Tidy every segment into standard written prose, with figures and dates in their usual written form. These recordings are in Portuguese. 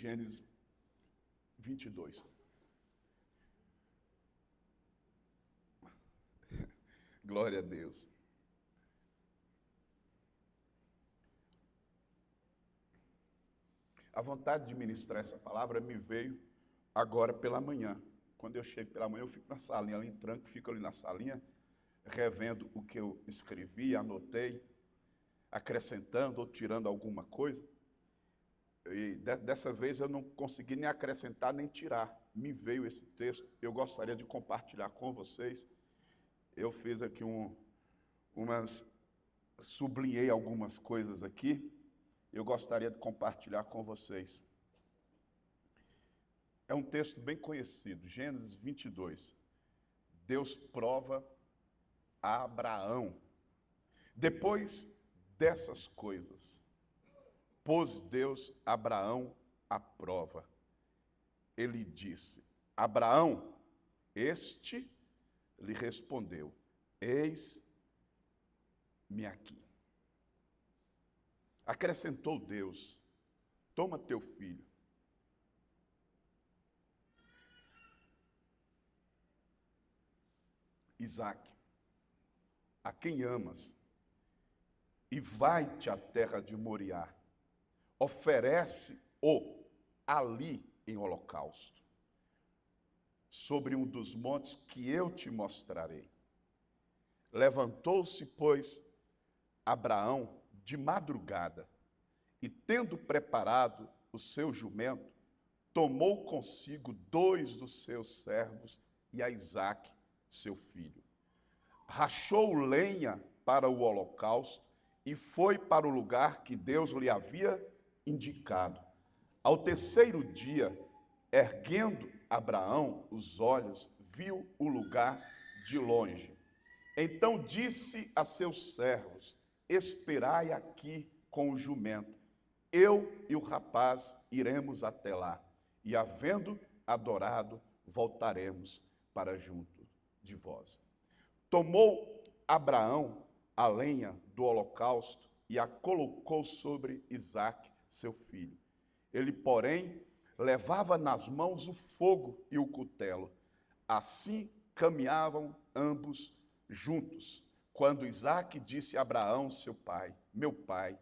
Gênesis 22. Glória a Deus. A vontade de ministrar essa palavra me veio agora pela manhã. Quando eu chego pela manhã, eu fico na salinha ali em tranco, fico ali na salinha, revendo o que eu escrevi, anotei, acrescentando ou tirando alguma coisa. E dessa vez eu não consegui nem acrescentar nem tirar. Me veio esse texto, eu gostaria de compartilhar com vocês. Eu fiz aqui sublinhei algumas coisas aqui. Eu gostaria de compartilhar com vocês. É um texto bem conhecido, Gênesis 22. Deus prova a Abraão. Depois dessas coisas, pôs Deus Abraão à prova. Ele disse: Abraão, este lhe respondeu: eis-me aqui. Acrescentou Deus: toma teu filho, Isaque, a quem amas, e vai-te à terra de Moriá. Oferece-o ali em holocausto, sobre um dos montes que eu te mostrarei. Levantou-se, pois, Abraão de madrugada, e tendo preparado o seu jumento, tomou consigo 2 dos seus servos e a Isaque, seu filho. Rachou lenha para o holocausto e foi para o lugar que Deus lhe havia indicado. Ao terceiro dia, erguendo Abraão os olhos, viu o lugar de longe. Então disse a seus servos: esperai aqui com o jumento. Eu e o rapaz iremos até lá, e havendo adorado, voltaremos para junto de vós. Tomou Abraão a lenha do holocausto e a colocou sobre Isaque, seu filho. Ele, porém, levava nas mãos o fogo e o cutelo. Assim caminhavam ambos juntos. Quando Isaque disse a Abraão, seu pai: meu pai,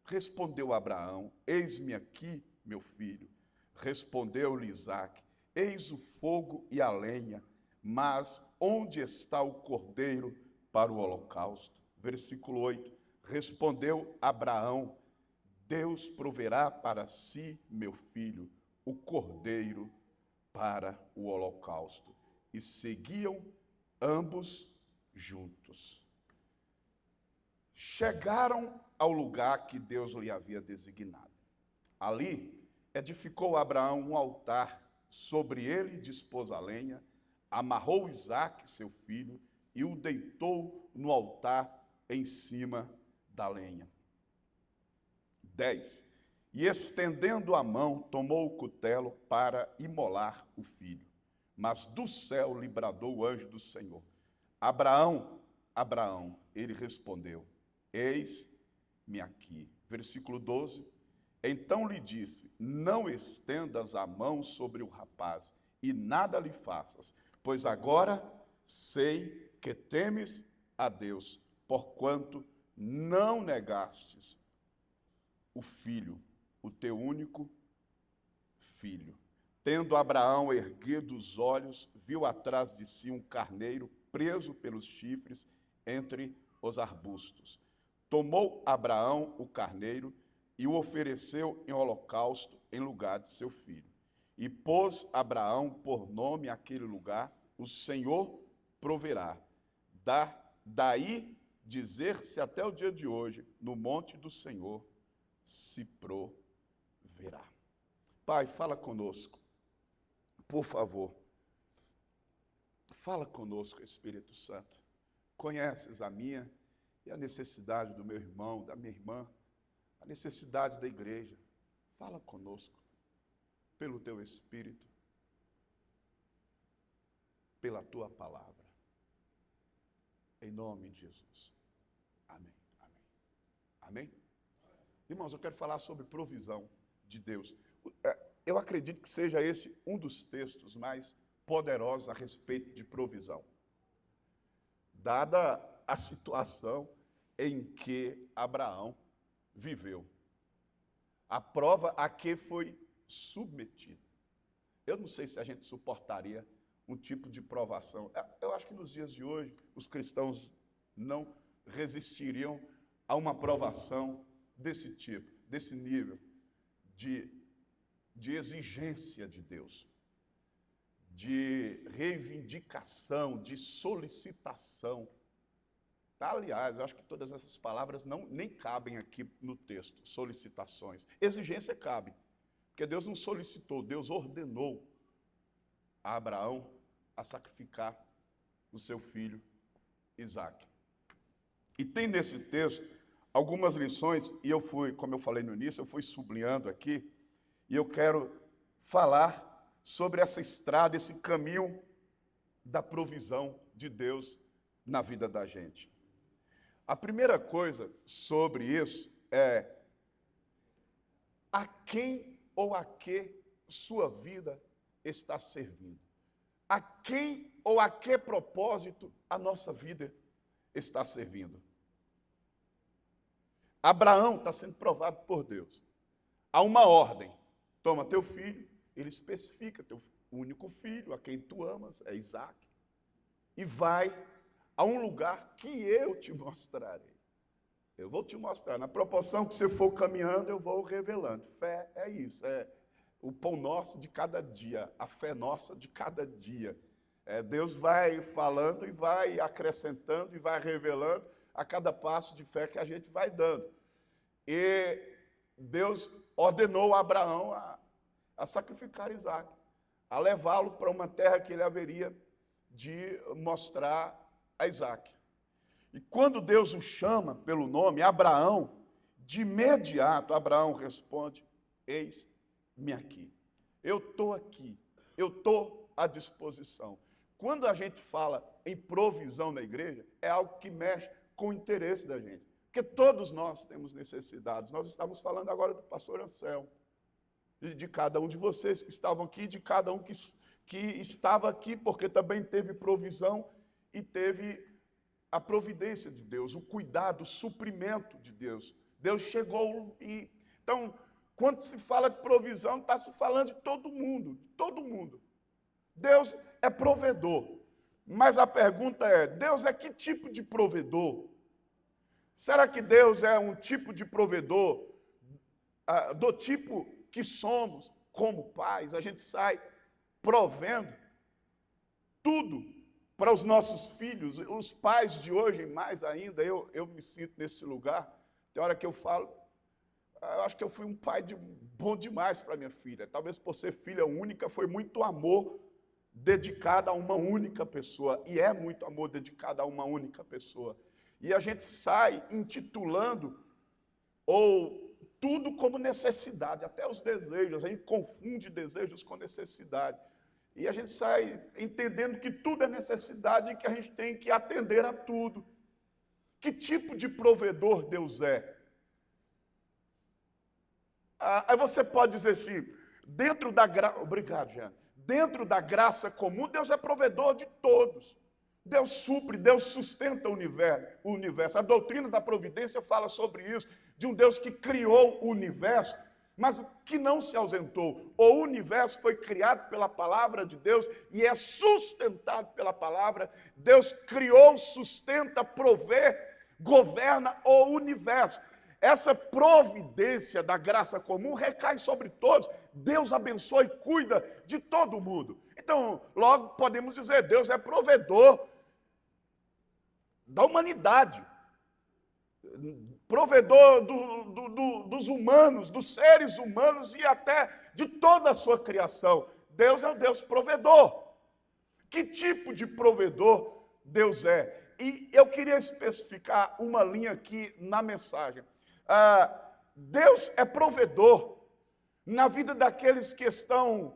respondeu Abraão: eis-me aqui, meu filho. Respondeu-lhe Isaque: eis o fogo e a lenha, mas onde está o cordeiro para o holocausto? Versículo 8. Respondeu Abraão: Deus proverá para si, meu filho, o cordeiro para o holocausto. E seguiam ambos juntos. Chegaram ao lugar que Deus lhe havia designado. Ali edificou Abraão um altar, sobre ele dispôs a lenha, amarrou Isaque, seu filho, e o deitou no altar em cima da lenha. 10. E estendendo a mão, tomou o cutelo para imolar o filho. Mas do céu lhe bradou o anjo do Senhor: Abraão, Abraão. Ele respondeu: eis-me aqui. Versículo 12. Então lhe disse: não estendas a mão sobre o rapaz, e nada lhe faças, pois agora sei que temes a Deus, porquanto não negastes o filho, o teu único filho. Tendo Abraão erguido os olhos, viu atrás de si um carneiro preso pelos chifres entre os arbustos. Tomou Abraão o carneiro e o ofereceu em holocausto em lugar de seu filho. E pôs Abraão por nome àquele lugar: o Senhor proverá. Daí dizer-se até o dia de hoje: no monte do Senhor se proverá. Pai, fala conosco, por favor. Fala conosco, Espírito Santo. Conheces a minha e a necessidade do meu irmão, da minha irmã, a necessidade da igreja. Fala conosco, pelo teu Espírito, pela tua palavra. Em nome de Jesus. Amém. Amém. Amém? Irmãos, eu quero falar sobre provisão de Deus. eu acredito que seja esse um dos textos mais poderosos a respeito de provisão. Dada a situação em que Abraão viveu, a prova a que foi submetido. Eu não sei se a gente suportaria um tipo de provação. Eu acho que nos dias de hoje, os cristãos não resistiriam a uma provação desse tipo, desse nível de exigência de Deus, de reivindicação, de solicitação. Tá, aliás, eu acho que todas essas palavras nem cabem aqui no texto, solicitações. Exigência cabe, porque Deus não solicitou, Deus ordenou a Abraão a sacrificar o seu filho Isaque. E tem nesse texto algumas lições, e como eu falei no início, eu fui sublinhando aqui, e eu quero falar sobre essa estrada, esse caminho da provisão de Deus na vida da gente. A primeira coisa sobre isso é a quem ou a que sua vida está servindo. A quem ou a que propósito a nossa vida está servindo. Abraão está sendo provado por Deus. Há uma ordem. Toma teu filho, ele especifica teu único filho, a quem tu amas, é Isaque, e vai a um lugar que eu te mostrarei. Eu vou te mostrar. Na proporção que você for caminhando, eu vou revelando. Fé é isso, é o pão nosso de cada dia, a fé nossa de cada dia. Deus vai falando e vai acrescentando e vai revelando a cada passo de fé que a gente vai dando. E Deus ordenou a Abraão a sacrificar Isaque, a levá-lo para uma terra que ele haveria de mostrar a Isaque. E quando Deus o chama pelo nome, Abraão, de imediato, Abraão responde, eis-me aqui. Eu estou aqui, eu estou à disposição. Quando a gente fala em provisão na igreja, é algo que mexe com o interesse da gente. Porque todos nós temos necessidades. Nós estamos falando agora do pastor Anselmo, de cada um de vocês que estavam aqui, de cada um que estava aqui, porque também teve provisão e teve a providência de Deus, o cuidado, o suprimento de Deus. Deus chegou e... Então, quando se fala de provisão, está se falando de todo mundo, de todo mundo. Deus é provedor. Mas a pergunta é, Deus é que tipo de provedor? Será que Deus é um tipo de provedor do tipo que somos como pais? A gente sai provendo tudo para os nossos filhos. Os pais de hoje, mais ainda, eu me sinto nesse lugar. Tem hora que eu falo, eu acho que eu fui um pai bom demais para minha filha. Talvez por ser filha única, foi muito amor dedicado a uma única pessoa. E é muito amor dedicado a uma única pessoa. E a gente sai intitulando ou tudo como necessidade, até os desejos. A gente confunde desejos com necessidade. E a gente sai entendendo que tudo é necessidade e que a gente tem que atender a tudo. Que tipo de provedor Deus é? Aí você pode dizer assim, dentro da graça... Obrigado, Jean. Dentro da graça comum, Deus é provedor de todos. Deus supre, Deus sustenta o universo. A doutrina da providência fala sobre isso, de um Deus que criou o universo, mas que não se ausentou. O universo foi criado pela palavra de Deus e é sustentado pela palavra. Deus criou, sustenta, provê, governa o universo. Essa providência da graça comum recai sobre todos. Deus abençoa e cuida de todo mundo. Então, logo podemos dizer, Deus é provedor da humanidade, provedor dos humanos, dos seres humanos e até de toda a sua criação. Deus é o Deus provedor. Que tipo de provedor Deus é? E eu queria especificar uma linha aqui na mensagem. Deus é provedor na vida daqueles que estão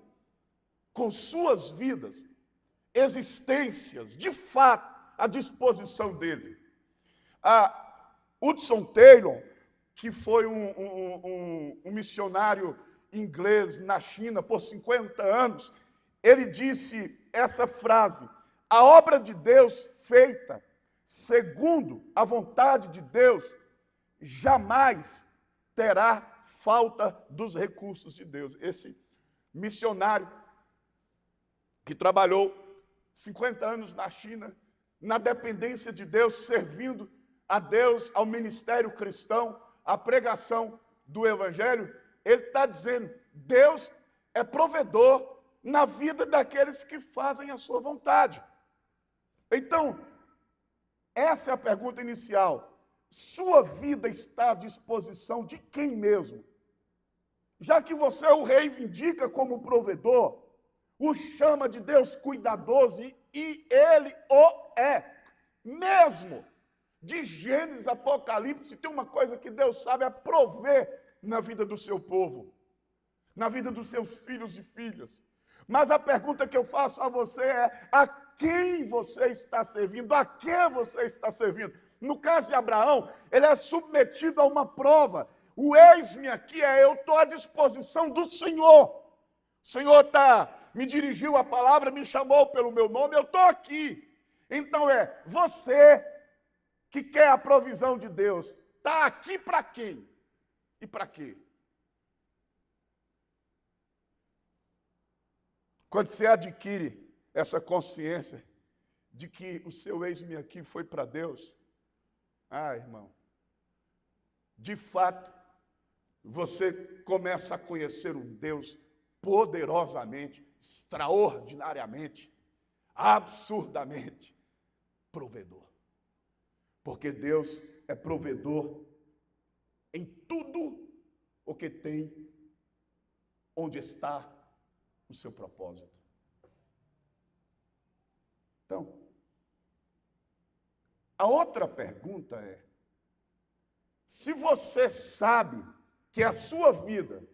com suas vidas, existências, de fato, à disposição dele. Hudson Taylor, que foi um missionário inglês na China por 50 anos, ele disse essa frase: a obra de Deus feita segundo a vontade de Deus jamais terá falta dos recursos de Deus. Esse missionário que trabalhou 50 anos na China, na dependência de Deus, servindo a Deus, ao ministério cristão, à pregação do Evangelho, ele está dizendo: Deus é provedor na vida daqueles que fazem a sua vontade. Então, essa é a pergunta inicial. Sua vida está à disposição de quem mesmo? Já que você o reivindica como provedor, o chama de Deus cuidadoso, e ele o é. Mesmo de Gênesis, Apocalipse, tem uma coisa que Deus sabe, é prover na vida do seu povo, na vida dos seus filhos e filhas. Mas a pergunta que eu faço a você é: a quem você está servindo? A que você está servindo? No caso de Abraão, ele é submetido a uma prova. O eis-me aqui é: eu estou à disposição do Senhor. O Senhor me dirigiu a palavra, me chamou pelo meu nome, eu estou aqui. Então você que quer a provisão de Deus, está aqui para quem? E para quê? Quando você adquire essa consciência de que o seu eis-me aqui foi para Deus, irmão, de fato, você começa a conhecer um Deus poderosamente, extraordinariamente, absurdamente provedor. Porque Deus é provedor em tudo o que tem, onde está o seu propósito. Então, a outra pergunta é: se você sabe que a sua vida,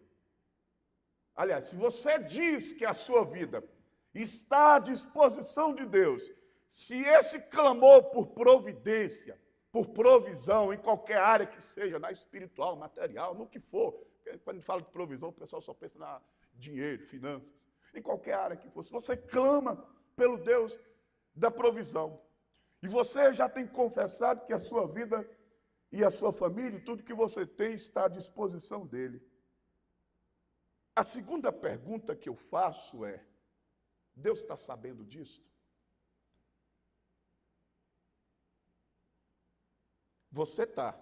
aliás, se você diz que a sua vida está à disposição de Deus, se esse clamor por providência, por provisão, em qualquer área que seja, na espiritual, material, no que for, quando a gente fala de provisão, o pessoal só pensa na dinheiro, finanças, em qualquer área que for, se você clama pelo Deus da provisão, e você já tem confessado que a sua vida e a sua família, tudo que você tem, está à disposição dele. A segunda pergunta que eu faço é: Deus está sabendo disso? Você está.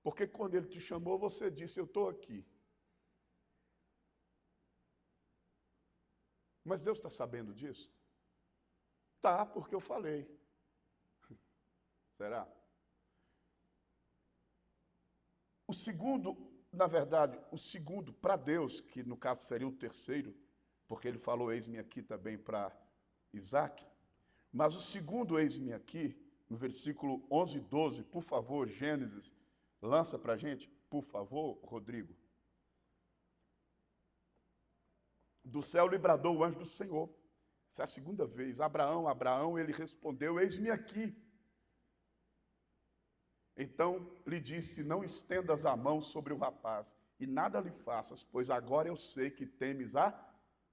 Porque quando ele te chamou, você disse: eu estou aqui. Mas Deus está sabendo disso? Tá, porque eu falei. Será? O segundo, na verdade, o segundo para Deus, que no caso seria o terceiro, porque ele falou eis-me aqui também para Isaac, mas o segundo eis-me aqui, no versículo 11 e 12, por favor, Gênesis, lança para a gente, por favor, Rodrigo. Do céu lhe bradou o anjo do Senhor. Essa é a segunda vez. Abraão, ele respondeu: eis-me aqui. Então lhe disse: não estendas a mão sobre o rapaz, e nada lhe faças, pois agora eu sei que temes a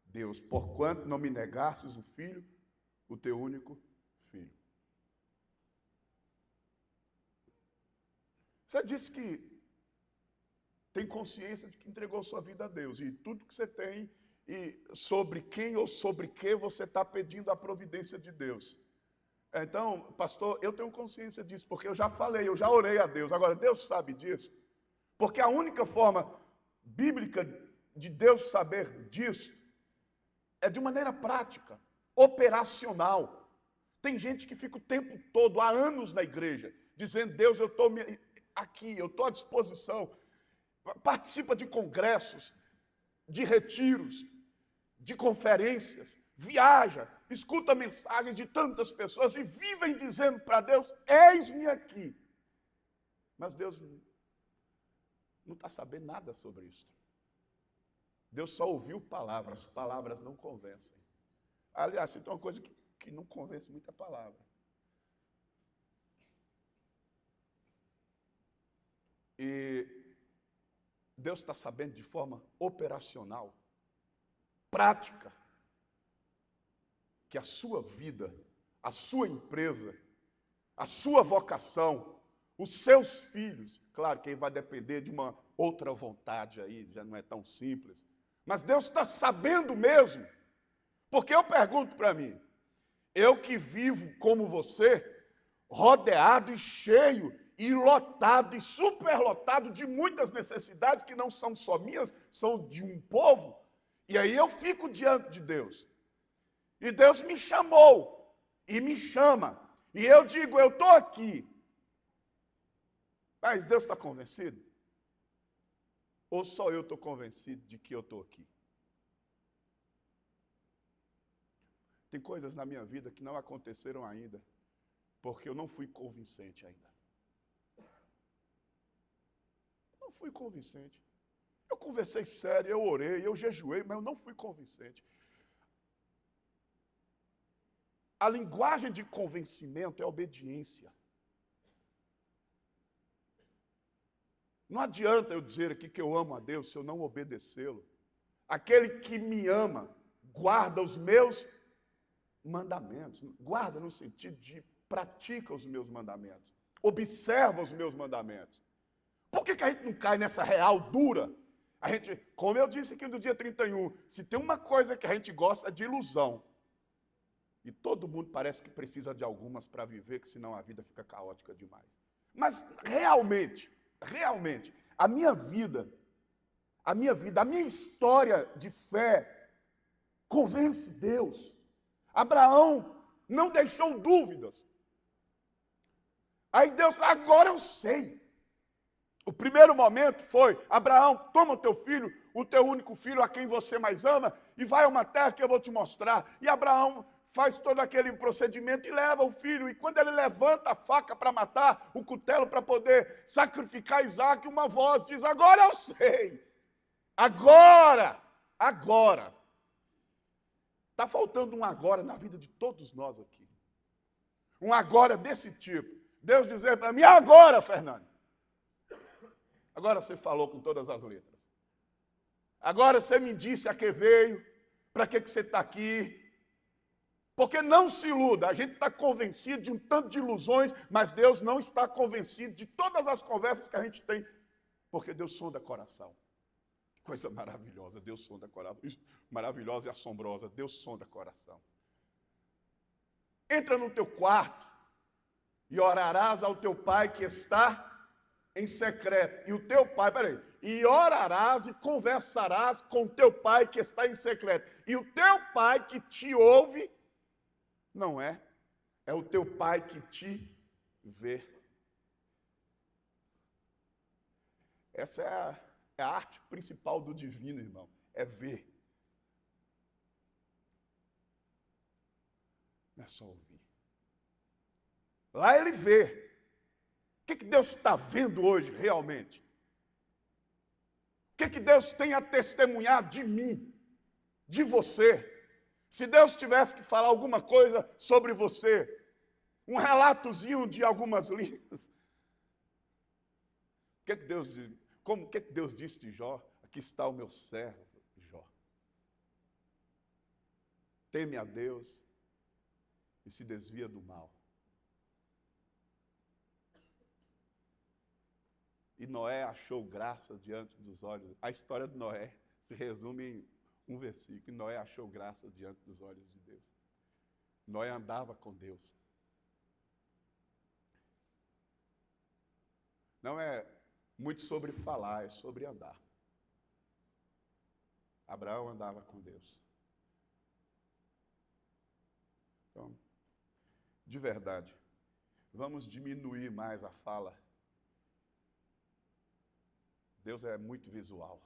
Deus, porquanto não me negastes o filho, o teu único filho. Você disse que tem consciência de que entregou sua vida a Deus, e tudo que você tem, e sobre quem ou sobre que você está pedindo a providência de Deus. Então, pastor, eu tenho consciência disso, porque eu já falei, eu já orei a Deus. Agora, Deus sabe disso, porque a única forma bíblica de Deus saber disso é de maneira prática, operacional. Tem gente que fica o tempo todo, há anos na igreja, dizendo: Deus, eu estou aqui, eu estou à disposição. Participa de congressos, de retiros, de conferências, viaja, escuta mensagens de tantas pessoas e vivem dizendo para Deus: eis-me aqui. Mas Deus não está sabendo nada sobre isso. Deus só ouviu palavras não convencem. Aliás, se tem uma coisa que não convence muito, é a palavra. E Deus está sabendo de forma operacional, prática, que a sua vida, a sua empresa, a sua vocação, os seus filhos, claro que aí vai depender de uma outra vontade aí, já não é tão simples, mas Deus está sabendo mesmo, porque eu pergunto para mim, eu que vivo como você, rodeado e cheio, e lotado, e superlotado de muitas necessidades que não são só minhas, são de um povo, e aí eu fico diante de Deus. E Deus me chamou, e me chama, e eu digo, eu estou aqui. Mas Deus está convencido? Ou só eu estou convencido de que eu estou aqui? Tem coisas na minha vida que não aconteceram ainda, porque eu não fui convincente ainda. Não fui convincente. Eu conversei sério, eu orei, eu jejuei, mas eu não fui convincente. A linguagem de convencimento é obediência. Não adianta eu dizer aqui que eu amo a Deus se eu não obedecê-lo. Aquele que me ama, guarda os meus mandamentos. Guarda no sentido de pratica os meus mandamentos. Observa os meus mandamentos. Por que a gente não cai nessa real dura? A gente, como eu disse aqui no dia 31, se tem uma coisa que a gente gosta é de ilusão. E todo mundo parece que precisa de algumas para viver, que senão a vida fica caótica demais. Mas realmente, a minha vida, a minha história de fé convence Deus. Abraão não deixou dúvidas. Aí Deus, agora eu sei. O primeiro momento foi, Abraão, toma o teu filho, o teu único filho, a quem você mais ama, e vai a uma terra que eu vou te mostrar. E Abraão faz todo aquele procedimento e leva o filho. E quando ele levanta a faca para matar, o cutelo para poder sacrificar Isaac, uma voz diz, agora eu sei. Agora. Está faltando um agora na vida de todos nós aqui. Um agora desse tipo. Deus dizer para mim, agora, Fernando. Agora você falou com todas as letras. Agora você me disse a que veio, para que você está aqui. Porque não se iluda, a gente está convencido de um tanto de ilusões, mas Deus não está convencido de todas as conversas que a gente tem, porque Deus sonda coração. Que coisa maravilhosa, Deus sonda coração. Maravilhosa e assombrosa, Deus sonda coração. Entra no teu quarto e orarás ao teu pai que está em secreto. E o teu pai, e orarás e conversarás com o teu pai que está em secreto. E o teu pai que te ouve, não é o teu pai que te vê. Essa é a arte principal do divino, irmão, é ver. Não é só ouvir. Lá ele vê. O que Deus está vendo hoje, realmente? O que Deus tem a testemunhar de mim, de você? Se Deus tivesse que falar alguma coisa sobre você, um relatozinho de algumas linhas, o que Deus diz? O que Deus disse de Jó? Aqui está o meu servo, Jó. Teme a Deus e se desvia do mal. E Noé achou graça diante dos olhos. A história de Noé se resume em um versículo. E Noé achou graça diante dos olhos de Deus. Noé andava com Deus. Não é muito sobre falar, é sobre andar. Abraão andava com Deus. Então, de verdade, vamos diminuir mais a fala. Deus é muito visual.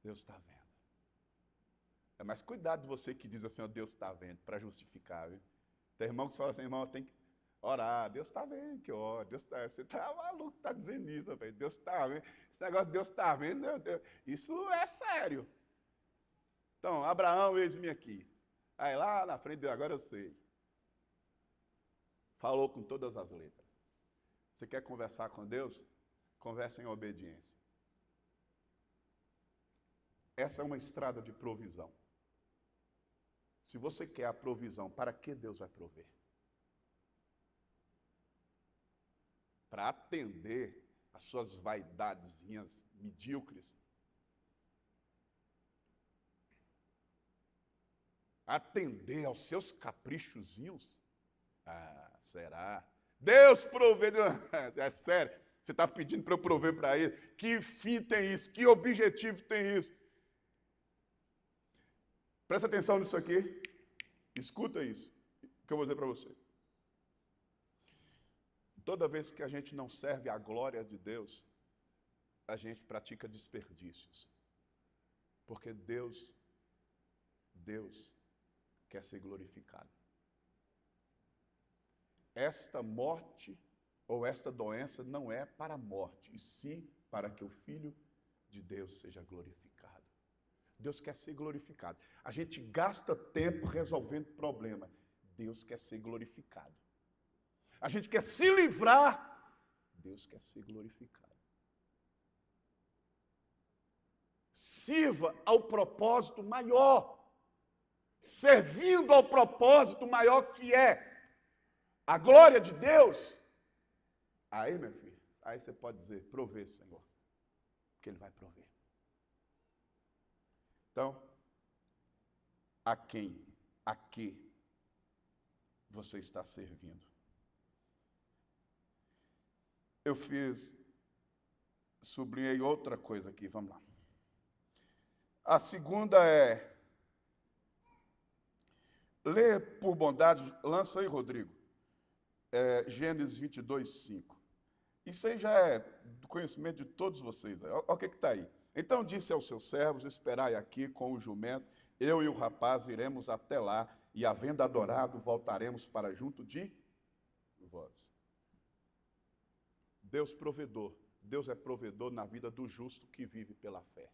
Deus está vendo. Mas cuidado de você que diz assim, ó, Deus está vendo, para justificar, viu? Tem irmão que fala assim, irmão, tem que orar, Deus está vendo que ora, Deus está, você está maluco, está dizendo isso, velho. Deus está vendo, esse negócio de Deus está vendo, meu Deus, isso é sério. Então, Abraão, eis-me aqui. Aí lá na frente, agora eu sei. Falou com todas as letras. Você quer conversar com Deus? conversa em obediência. Essa é uma estrada de provisão. Se você quer a provisão, para que Deus vai prover? Para atender as suas vaidadezinhas medíocres? Atender aos seus caprichozinhos? Ah, será? Deus provê. É sério, você está pedindo para eu prover para ele? Que fim tem isso? Que objetivo tem isso? Presta atenção nisso aqui. Escuta isso que eu vou dizer para você. Toda vez que a gente não serve a glória de Deus, a gente pratica desperdícios. Porque Deus quer ser glorificado. Esta morte ou esta doença não é para a morte, e sim para que o Filho de Deus seja glorificado. Deus quer ser glorificado. A gente gasta tempo resolvendo problema. Deus quer ser glorificado. A gente quer se livrar. Deus quer ser glorificado. Sirva ao propósito maior. Servindo ao propósito maior que é a glória de Deus. Aí, meu filho, aí você pode dizer, provê, Senhor. Porque Ele vai prover. Então, a que você está servindo? Eu sublinhei outra coisa aqui, vamos lá. A segunda é, lê por bondade, lança aí, Rodrigo, Gênesis 22, 5. Isso aí já é do conhecimento de todos vocês. Olha o que está aí. Então disse aos seus servos, esperai aqui com o jumento, eu e o rapaz iremos até lá, e havendo adorado, voltaremos para junto de vós. Deus provedor. Deus é provedor na vida do justo que vive pela fé.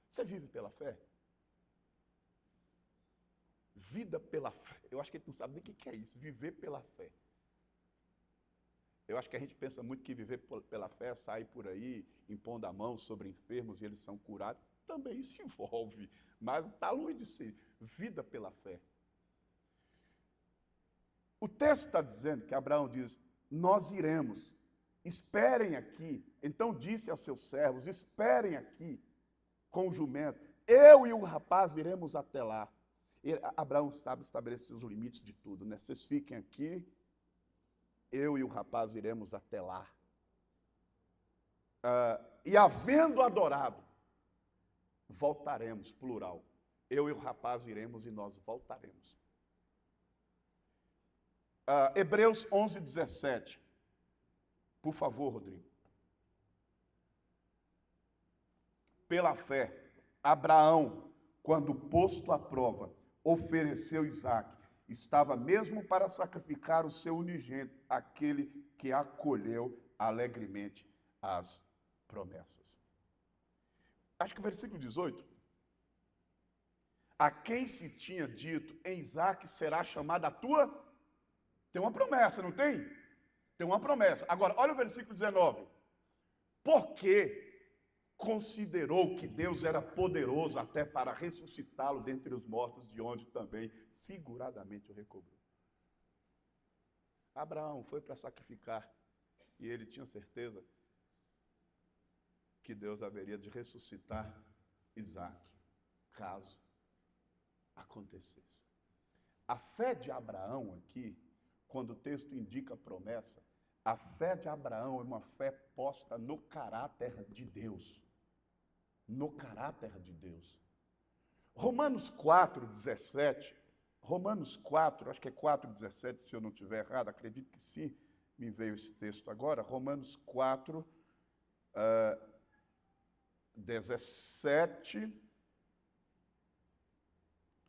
Você vive pela fé? Vida pela fé. Eu acho que a gente não sabe nem o que é isso, viver pela fé. Eu acho que a gente pensa muito que viver pela fé é sair por aí, impondo a mão sobre enfermos e eles são curados. Também isso envolve, mas está longe de ser. Vida pela fé. O texto está dizendo que Abraão diz, nós iremos, esperem aqui. Então disse aos seus servos, esperem aqui com o jumento. Eu e o rapaz iremos até lá. Abraão sabe estabelecer os limites de tudo, né? Vocês fiquem aqui. Eu e o rapaz iremos até lá. E havendo adorado, voltaremos, plural. Eu e o rapaz iremos e nós voltaremos. Hebreus 11, 17. Por favor, Rodrigo. Pela fé, Abraão, quando posto à prova, ofereceu Isaque. Estava mesmo para sacrificar o seu unigênito, aquele que acolheu alegremente as promessas. Acho que o versículo 18. A quem se tinha dito, em Isaque será chamada a tua? Tem uma promessa, não tem? Tem uma promessa. Agora, olha o versículo 19. Porque considerou que Deus era poderoso até para ressuscitá-lo dentre os mortos, de onde também figuradamente o recobrou. Abraão foi para sacrificar e ele tinha certeza que Deus haveria de ressuscitar Isaque, caso acontecesse. A fé de Abraão aqui, quando o texto indica a promessa, a fé de Abraão é uma fé posta no caráter de Deus. No caráter de Deus. Romanos 4, 17... Romanos 4, acho que é 4,17, se eu não estiver errado, acredito que sim, me veio esse texto agora. Romanos 4, 17.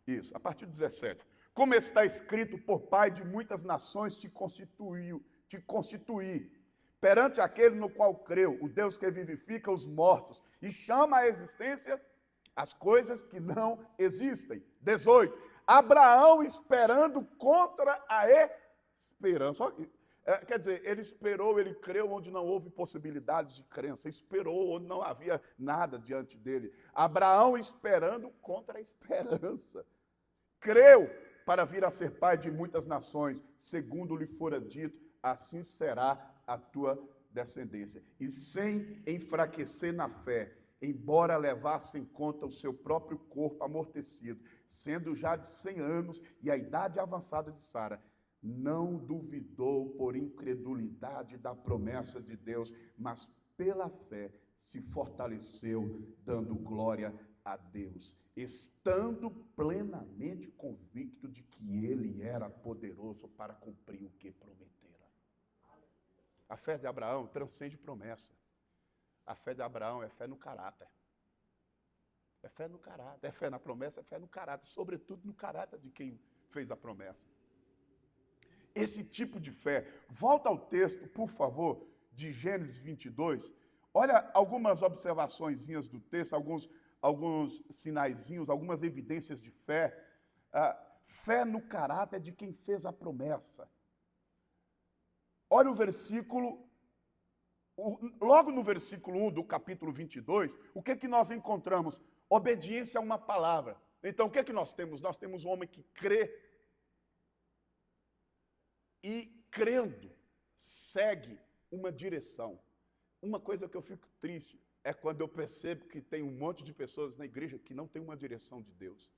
Isso, a partir do 17. Como está escrito, por Pai de muitas nações te constituí, perante aquele no qual creu, o Deus que vivifica os mortos e chama à existência as coisas que não existem. 18. Abraão esperando contra a esperança. Quer dizer, ele esperou, ele creu onde não houve possibilidades de crença, esperou onde não havia nada diante dele. Abraão esperando contra a esperança. Creu para vir a ser pai de muitas nações, segundo lhe fora dito, assim será a tua descendência. E sem enfraquecer na fé, embora levasse em conta o seu próprio corpo amortecido, sendo já de 100 anos e a idade avançada de Sara, não duvidou por incredulidade da promessa de Deus, mas pela fé se fortaleceu, dando glória a Deus, estando plenamente convicto de que ele era poderoso para cumprir o que prometera. A fé de Abraão transcende promessa. A fé de Abraão é fé no caráter. É fé no caráter, é fé na promessa, é fé no caráter, sobretudo no caráter de quem fez a promessa. Esse tipo de fé, volta ao texto, por favor, de Gênesis 22, olha algumas observaçõezinhas do texto, alguns sinaizinhos, algumas evidências de fé. Fé no caráter de quem fez a promessa. Olha o versículo, logo no versículo 1 do capítulo 22, o que é que nós encontramos? Obediência a uma palavra. Então, o que é que nós temos? Nós temos um homem que crê e, crendo, segue uma direção. Uma coisa que eu fico triste é quando eu percebo que tem um monte de pessoas na igreja que não tem uma direção de Deus.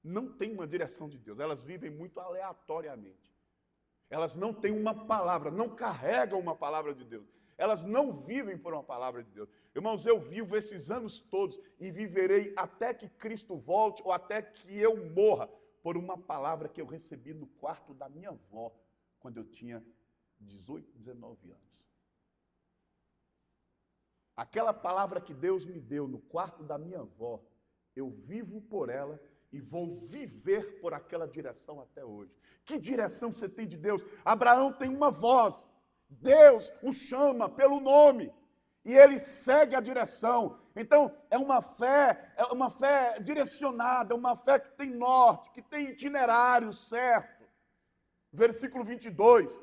Não tem uma direção de Deus. Elas vivem muito aleatoriamente. Elas não têm uma palavra, não carregam uma palavra de Deus. Elas não vivem por uma palavra de Deus. Irmãos, eu vivo esses anos todos e viverei até que Cristo volte ou até que eu morra por uma palavra que eu recebi no quarto da minha avó quando eu tinha 18, 19 anos. Aquela palavra que Deus me deu no quarto da minha avó, eu vivo por ela e vou viver por aquela direção até hoje. Que direção você tem de Deus? Abraão tem uma voz. Deus o chama pelo nome e ele segue a direção. Então, é uma fé direcionada, uma fé que tem norte, que tem itinerário certo. Versículo 22,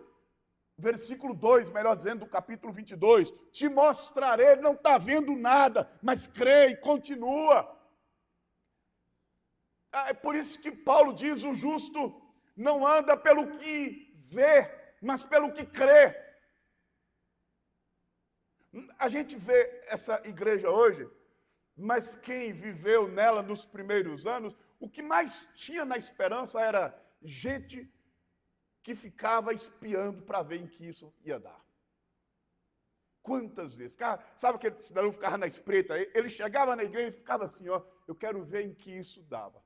versículo 2, melhor dizendo, do capítulo 22, te mostrarei, ele não está vendo nada, mas crê e continua. É por isso que Paulo diz, o justo não anda pelo que vê, mas pelo que crê. A gente vê essa igreja hoje, mas quem viveu nela nos primeiros anos, o que mais tinha na esperança era gente que ficava espiando para ver em que isso ia dar. Quantas vezes? Sabe aquele cidadão que ficava na espreita? Ele chegava na igreja e ficava assim, ó, eu quero ver em que isso dava.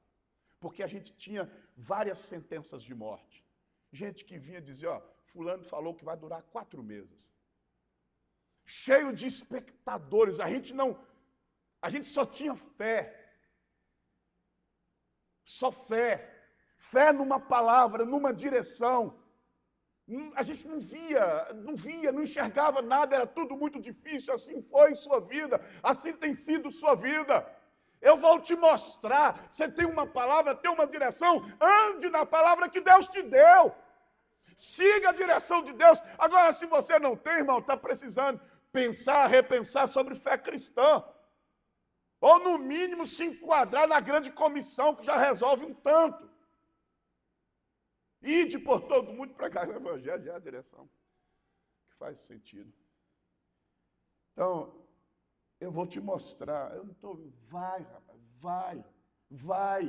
Porque a gente tinha várias sentenças de morte. Gente que vinha dizer, ó, fulano falou que vai durar 4 meses. Cheio de espectadores, a gente só tinha fé. Só fé. Fé numa palavra, numa direção. A gente não via, não enxergava nada, era tudo muito difícil. Assim foi sua vida, assim tem sido sua vida. Eu vou te mostrar, você tem uma palavra, tem uma direção, ande na palavra que Deus te deu. Siga a direção de Deus. Agora, se você não tem, irmão, está precisando pensar, repensar sobre fé cristã. Ou, no mínimo, se enquadrar na grande comissão que já resolve um tanto. Ide por todo mundo pregar o evangelho, já é a direção que faz sentido. Então, eu vou te mostrar. Eu não estou... Vai, rapaz, vai.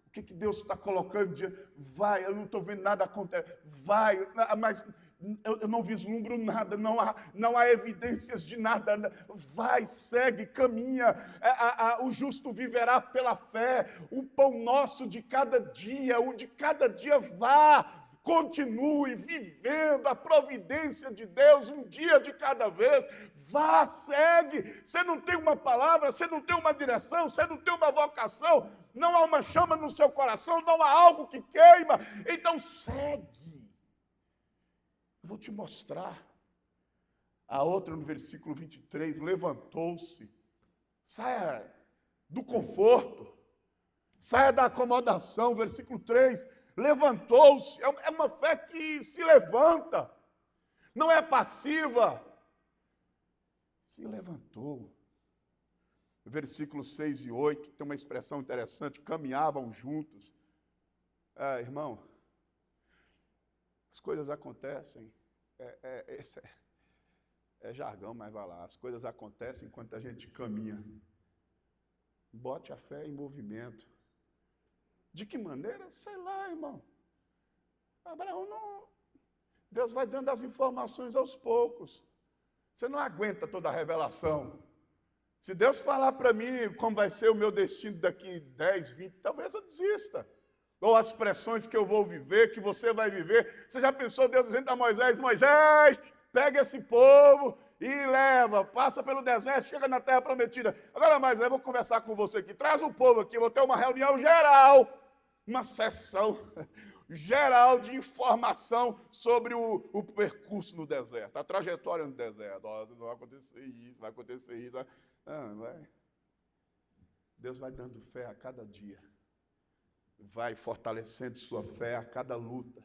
O que Deus está colocando diante? Vai, eu não estou vendo nada acontecer. Vai, mas eu não vislumbro nada, não há evidências de nada. Vai, segue, caminha. O justo viverá pela fé. O pão nosso de cada dia, o de cada dia vá. Continue vivendo a providência de Deus um dia de cada vez. Vá, segue. Você não tem uma palavra, você não tem uma direção, você não tem uma vocação, não há uma chama no seu coração, não há algo que queima. Então segue. Eu vou te mostrar. A outra, no versículo 23, levantou-se. Saia do conforto. Saia da acomodação. Versículo 3, levantou-se. É uma fé que se levanta, não é passiva. Se levantou. Versículos 6 e 8, tem uma expressão interessante, caminhavam juntos. Irmão, as coisas acontecem, esse é jargão, mas vai lá, as coisas acontecem enquanto a gente caminha. Bote a fé em movimento. De que maneira? Sei lá, irmão. Abraão não... Deus vai dando as informações aos poucos. Você não aguenta toda a revelação. Se Deus falar para mim como vai ser o meu destino daqui 10, 20, talvez eu desista. Ou as pressões que eu vou viver, que você vai viver. Você já pensou Deus dizendo a Moisés, Moisés, pega esse povo e leva, passa pelo deserto, chega na terra prometida. Agora, Moisés, eu vou conversar com você aqui. Traz o povo aqui, eu vou ter uma reunião geral, uma sessão geral de informação sobre o percurso no deserto, a trajetória no deserto. Vai acontecer isso, vai acontecer isso. Vai. Deus vai dando fé a cada dia. Vai fortalecendo sua fé a cada luta.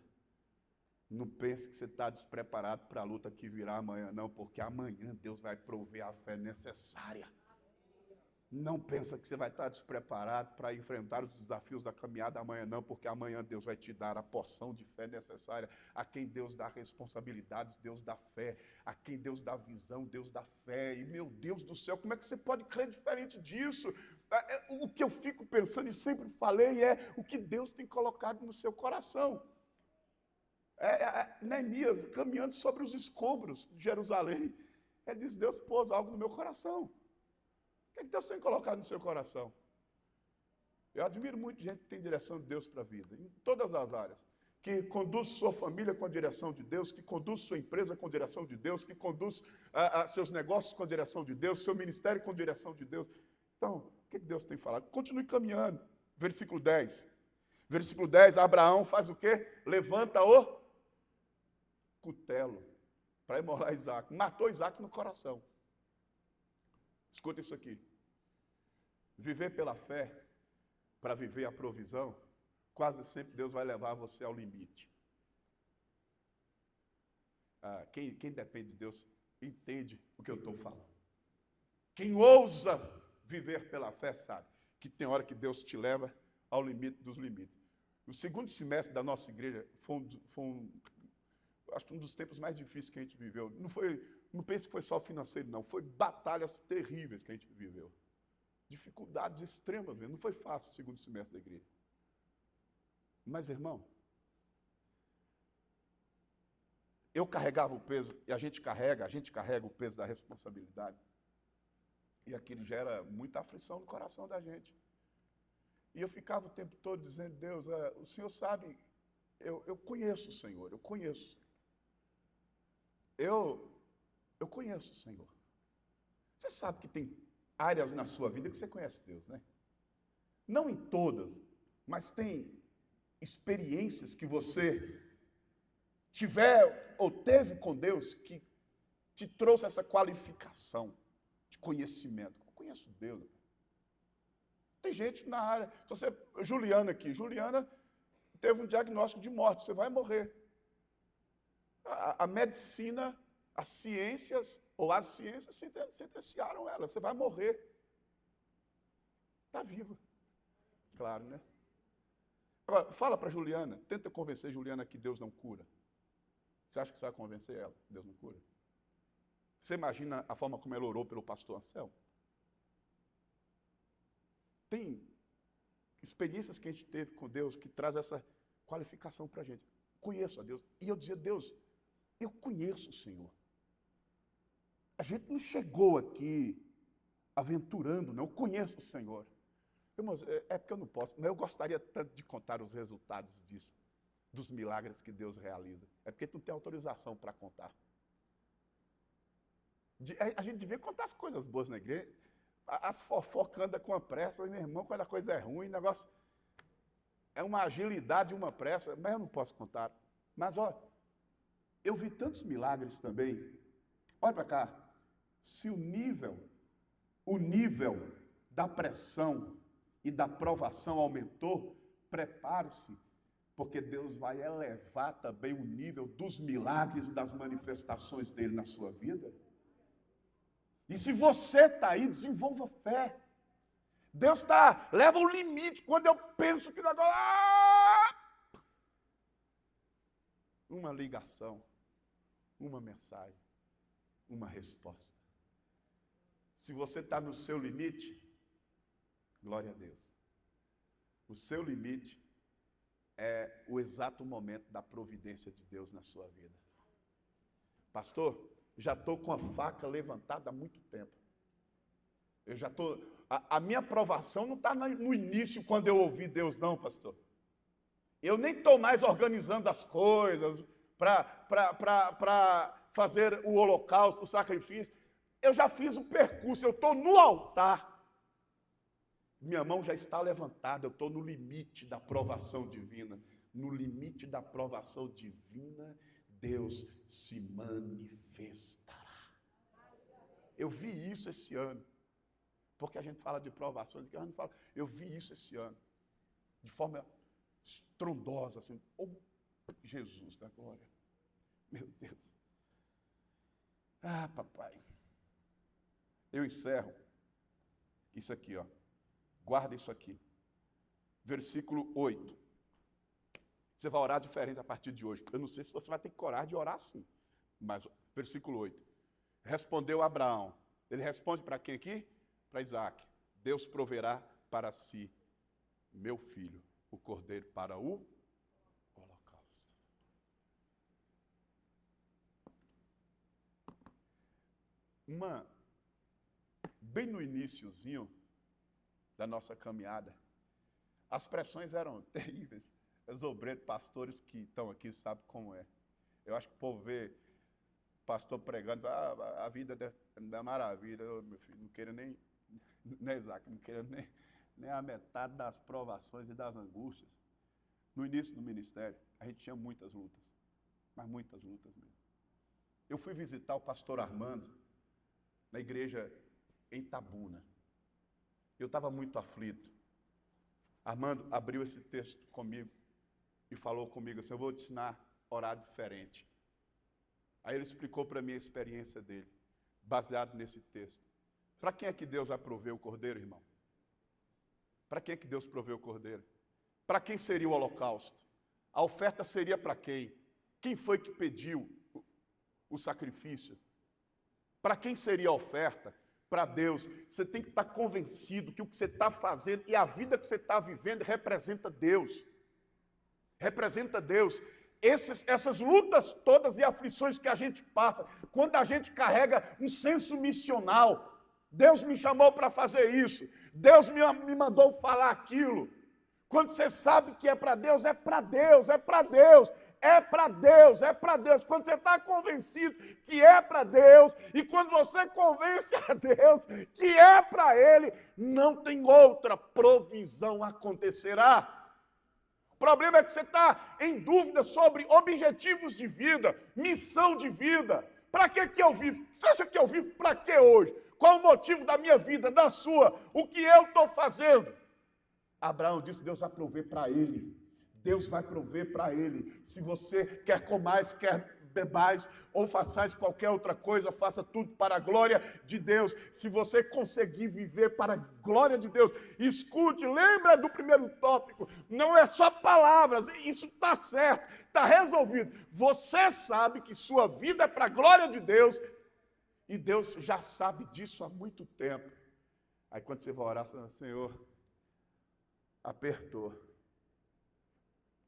Não pense que você está despreparado para a luta que virá amanhã, não, porque amanhã Deus vai prover a fé necessária. Não pensa que você vai estar despreparado para enfrentar os desafios da caminhada amanhã, não, porque amanhã Deus vai te dar a porção de fé necessária. A quem Deus dá responsabilidades, Deus dá fé. A quem Deus dá visão, Deus dá fé. E, meu Deus do céu, como é que você pode crer diferente disso? O que eu fico pensando e sempre falei é o que Deus tem colocado no seu coração. Neemias, caminhando sobre os escombros de Jerusalém, ele diz, Deus pôs algo no meu coração. O que Deus tem colocado no seu coração? Eu admiro muito gente que tem direção de Deus para a vida, em todas as áreas. Que conduz sua família com a direção de Deus, que conduz sua empresa com a direção de Deus, que conduz seus negócios com a direção de Deus, seu ministério com a direção de Deus. Então, o que Deus tem falado? Continue caminhando. Versículo 10. Versículo 10, Abraão faz o quê? Levanta o cutelo para imolar Isaac. Matou Isaac no coração. Escuta isso aqui. Viver pela fé, para viver a provisão, quase sempre Deus vai levar você ao limite. Quem depende de Deus entende o que eu estou falando. Quem ousa viver pela fé sabe que tem hora que Deus te leva ao limite dos limites. O segundo semestre da nossa igreja acho que um dos tempos mais difíceis que a gente viveu. Não pense que foi só financeiro, não. Foi batalhas terríveis que a gente viveu. Dificuldades extremas mesmo. Não foi fácil o segundo semestre da igreja. Mas, irmão, eu carregava o peso, e a gente carrega o peso da responsabilidade. E aquilo gera muita aflição no coração da gente. E eu ficava o tempo todo dizendo, Deus, o Senhor sabe, eu conheço o Senhor, eu conheço. Eu conheço o Senhor. Você sabe que tem áreas na sua vida que você conhece Deus, né? Não em todas, mas tem experiências que você tiver ou teve com Deus que te trouxe essa qualificação de conhecimento. Eu conheço Deus. Tem gente na área. Juliana aqui. Juliana teve um diagnóstico de morte. Você vai morrer. A medicina, as ciências sentenciaram ela. Você vai morrer. Está viva. Claro, né? Agora, fala para Juliana, tenta convencer Juliana que Deus não cura. Você acha que você vai convencer ela que Deus não cura? Você imagina a forma como ela orou pelo pastor Anselmo? Tem experiências que a gente teve com Deus que traz essa qualificação para a gente. Conheço a Deus. E eu dizia, Deus, eu conheço o Senhor. A gente não chegou aqui aventurando, não. Eu conheço o Senhor. Irmãos, é porque eu não posso, mas eu gostaria tanto de contar os resultados disso, dos milagres que Deus realiza. É porque tu não tem autorização para contar. A gente devia contar as coisas boas na igreja. As fofocas andam com uma pressa, meu irmão, quando a coisa é ruim, o negócio é uma agilidade, uma pressa, mas eu não posso contar. Mas, eu vi tantos milagres também. Olha para cá. Se o nível da pressão e da provação aumentou, prepare-se, Porque Deus vai elevar também o nível dos milagres e das manifestações dele na sua vida. E se você está aí, desenvolva fé. Deus leva um limite quando eu penso que agora... Uma ligação, uma mensagem, uma resposta. Se você está no seu limite, glória a Deus. O seu limite é o exato momento da providência de Deus na sua vida. Pastor, já estou com a faca levantada há muito tempo. Eu já estou... A minha aprovação não está no início, quando eu ouvi Deus, não, pastor. Eu nem estou mais organizando as coisas para fazer o holocausto, o sacrifício. Eu já fiz o percurso, eu estou no altar. Minha mão já está levantada, eu estou no limite da aprovação divina. No limite da aprovação divina, Deus se manifestará. Eu vi isso esse ano. Porque a gente fala de provações, eu vi isso esse ano. De forma estrondosa, assim. Oh, Jesus da glória. Meu Deus. Ah, papai. Eu encerro. Isso aqui, ó. Guarda isso aqui. Versículo 8. Você vai orar diferente a partir de hoje. Eu não sei se você vai ter coragem de orar assim. Mas, versículo 8. Respondeu Abraão. Ele responde para quem aqui? Para Isaac. Deus proverá para si, meu filho, o cordeiro para o holocausto. Bem no iniciozinho da nossa caminhada, as pressões eram terríveis. Os obreiros, pastores que estão aqui sabem como é. Eu acho que o povo vê pastor pregando, a vida é maravilha. Eu, meu filho, não quero nem Isaac, não quero nem a metade das provações e das angústias. No início do ministério, a gente tinha muitas lutas, mas muitas lutas mesmo. Eu fui visitar o pastor Armando na igreja em Itabuna. Eu estava muito aflito. Armando abriu esse texto comigo e falou comigo assim: eu vou te ensinar a orar diferente. Aí ele explicou para mim a experiência dele, baseado nesse texto. Para quem é que Deus vai prover o cordeiro, irmão? Para quem é que Deus proveu o cordeiro? Para quem seria o holocausto? A oferta seria para quem? Quem foi que pediu o sacrifício? Para quem seria a oferta? Para Deus. Você tem que estar convencido que o que você está fazendo e a vida que você está vivendo representa Deus. Representa Deus. Essas lutas todas e aflições que a gente passa, quando a gente carrega um senso missional, Deus me chamou para fazer isso, Deus me mandou falar aquilo. Quando você sabe que é para Deus, é para Deus, é para Deus, é para Deus, é para Deus. Quando você está convencido que é para Deus, e quando você convence a Deus que é para Ele, não tem outra provisão acontecerá. O problema é que você está em dúvida sobre objetivos de vida, missão de vida. Para que eu vivo? Você acha que eu vivo para quê hoje? Qual o motivo da minha vida, da sua? O que eu estou fazendo? Abraão disse: Deus vai prover para ele. Deus vai prover para ele. Se você quer comais, quer bebais, ou façais qualquer outra coisa, faça tudo para a glória de Deus. Se você conseguir viver para a glória de Deus, escute, lembra do primeiro tópico, não é só palavras, isso está certo, está resolvido. Você sabe que sua vida é para a glória de Deus, e Deus já sabe disso há muito tempo. Aí quando você vai orar, você fala: Senhor, apertou.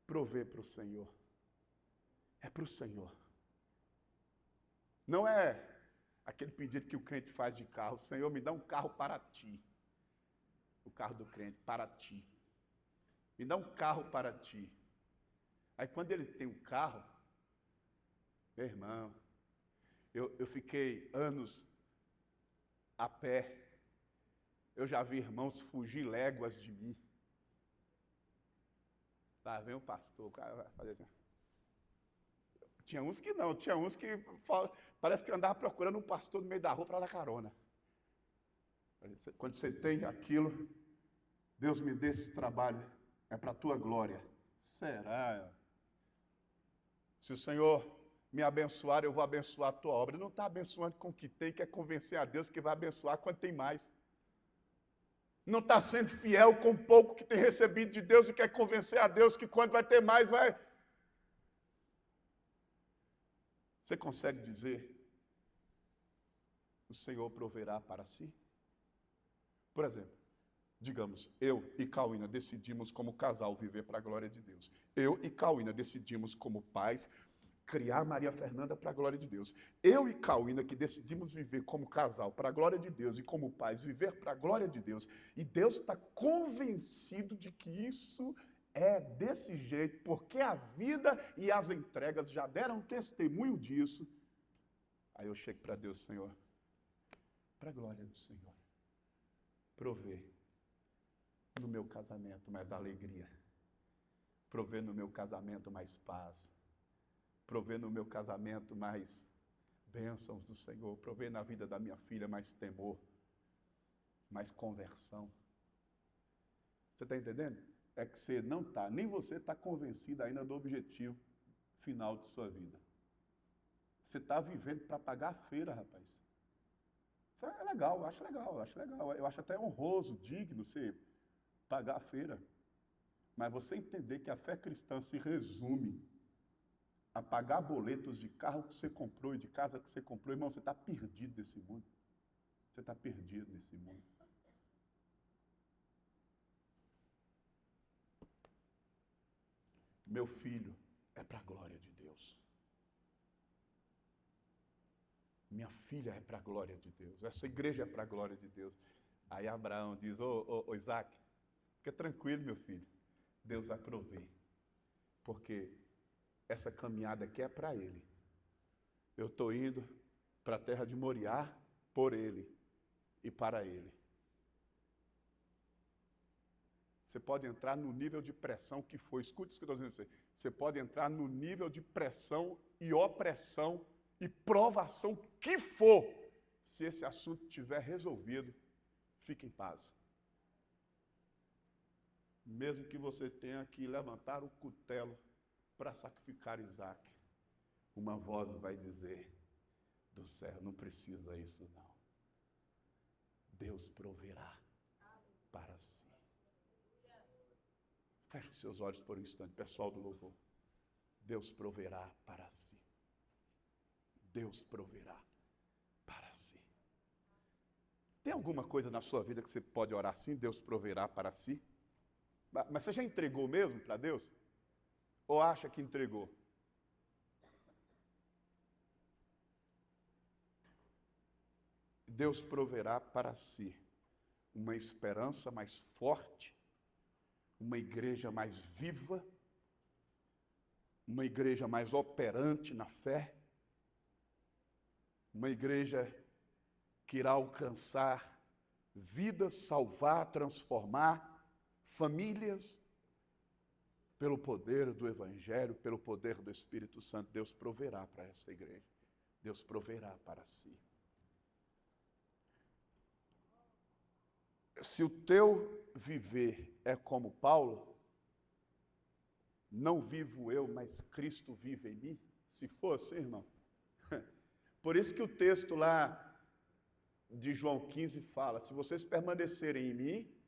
Prover para o Senhor. É para o Senhor. Não é aquele pedido que o crente faz de carro: Senhor, me dá um carro para ti. O carro do crente, para ti. Me dá um carro para ti. Aí quando ele tem um carro, meu irmão, eu fiquei anos a pé. Eu já vi irmãos fugir léguas de mim. Lá vem o pastor, o cara vai fazer assim. Tinha uns que não, tinha uns que parece que andava procurando um pastor no meio da rua para dar carona. Quando você tem aquilo, Deus me dê esse trabalho, é para a tua glória. Será? Se o Senhor me abençoar, eu vou abençoar a tua obra. Ele não está abençoando com o que tem, quer convencer a Deus que vai abençoar quando tem mais. Não está sendo fiel com o pouco que tem recebido de Deus e quer convencer a Deus que quando vai ter mais, vai. Você consegue dizer, o Senhor proverá para si? Por exemplo, digamos, eu e Cauína decidimos como casal viver para a glória de Deus. Eu e Cauína decidimos como pais criar Maria Fernanda para a glória de Deus. Eu e Cauína que decidimos viver como casal para a glória de Deus e como pais viver para a glória de Deus. E Deus está convencido de que isso é desse jeito, porque a vida e as entregas já deram testemunho disso. Aí eu chego para Deus, Senhor, para a glória do Senhor, prover no meu casamento mais alegria, prover no meu casamento mais paz, prover no meu casamento mais bênçãos do Senhor, prover na vida da minha filha mais temor, mais conversão. Você está entendendo? É que você não está, nem você está convencido ainda do objetivo final de sua vida. Você está vivendo para pagar a feira, rapaz. Isso é legal, eu acho legal, eu acho legal. Eu acho até honroso, digno você pagar a feira. Mas você entender que a fé cristã se resume a pagar boletos de carro que você comprou e de casa que você comprou, irmão, você está perdido nesse mundo. Você está perdido nesse mundo. Meu filho é para a glória de Deus. Minha filha é para a glória de Deus. Essa igreja é para a glória de Deus. Aí Abraão diz, ô Isaac, fica tranquilo, meu filho. Deus vai prover. Porque essa caminhada aqui é para ele. Eu estou indo para a terra de Moriá por ele e para ele. Você pode entrar no nível de pressão que for. Escute isso que eu estou dizendo para você. Você pode entrar no nível de pressão e opressão e provação que for. Se esse assunto estiver resolvido, fique em paz. Mesmo que você tenha que levantar o cutelo para sacrificar Isaac, uma voz vai dizer do céu, não precisa isso não. Deus proverá para si. Feche os seus olhos por um instante, pessoal do louvor. Deus proverá para si. Deus proverá para si. Tem alguma coisa na sua vida que você pode orar assim? Deus proverá para si? Mas você já entregou mesmo para Deus? Ou acha que entregou? Deus proverá para si uma esperança mais forte, uma igreja mais viva, uma igreja mais operante na fé, uma igreja que irá alcançar vidas, salvar, transformar famílias pelo poder do Evangelho, pelo poder do Espírito Santo. Deus proverá para essa igreja. Deus proverá para si. Se o teu viver é como Paulo, não vivo eu, mas Cristo vive em mim, se for assim, irmão. Por isso que o texto lá de João 15 fala, se vocês permanecerem em mim,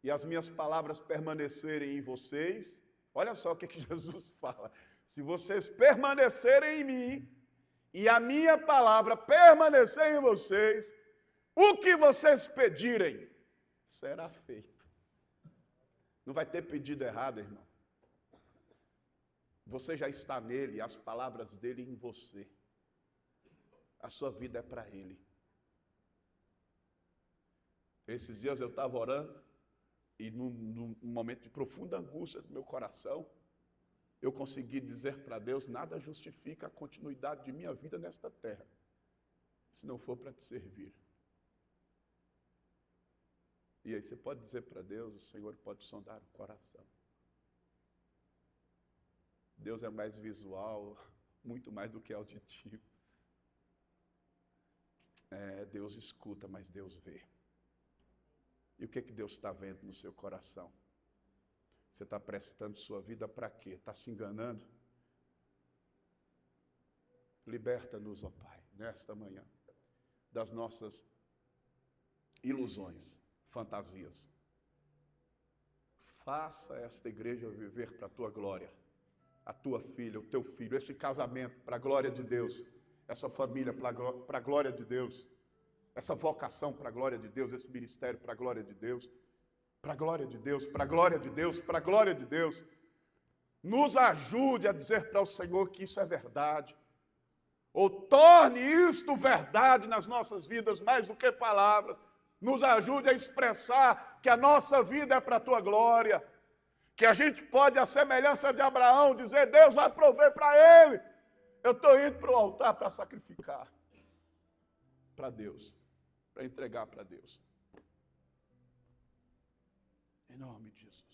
e as minhas palavras permanecerem em vocês, olha só o que Jesus fala, se vocês permanecerem em mim, e a minha palavra permanecer em vocês, o que vocês pedirem, será feito. Não vai ter pedido errado, irmão. Você já está nele, as palavras dele em você. A sua vida é para ele. Esses dias eu estava orando, e num momento de profunda angústia do meu coração, eu consegui dizer para Deus, nada justifica a continuidade de minha vida nesta terra, se não for para te servir. E aí você pode dizer para Deus, o Senhor pode sondar o coração. Deus é mais visual, muito mais do que auditivo. Deus escuta, mas Deus vê. E o que Deus está vendo no seu coração? Você está prestando sua vida para quê? Está se enganando? Liberta-nos, ó Pai, nesta manhã, das nossas ilusões, fantasias. Faça esta igreja viver para a tua glória, a tua filha, o teu filho, esse casamento para a glória de Deus, essa família para a glória de Deus, essa vocação para a glória de Deus, esse ministério para a glória de Deus, para a glória de Deus, para a glória de Deus, para a glória de Deus. Nos ajude a dizer para o Senhor que isso é verdade, ou torne isto verdade nas nossas vidas mais do que palavras. Nos ajude a expressar que a nossa vida é para a tua glória, que a gente pode, à semelhança de Abraão, dizer: Deus vai prover para ele. Eu estou indo para o altar para sacrificar para Deus, para entregar para Deus. Em nome de Jesus.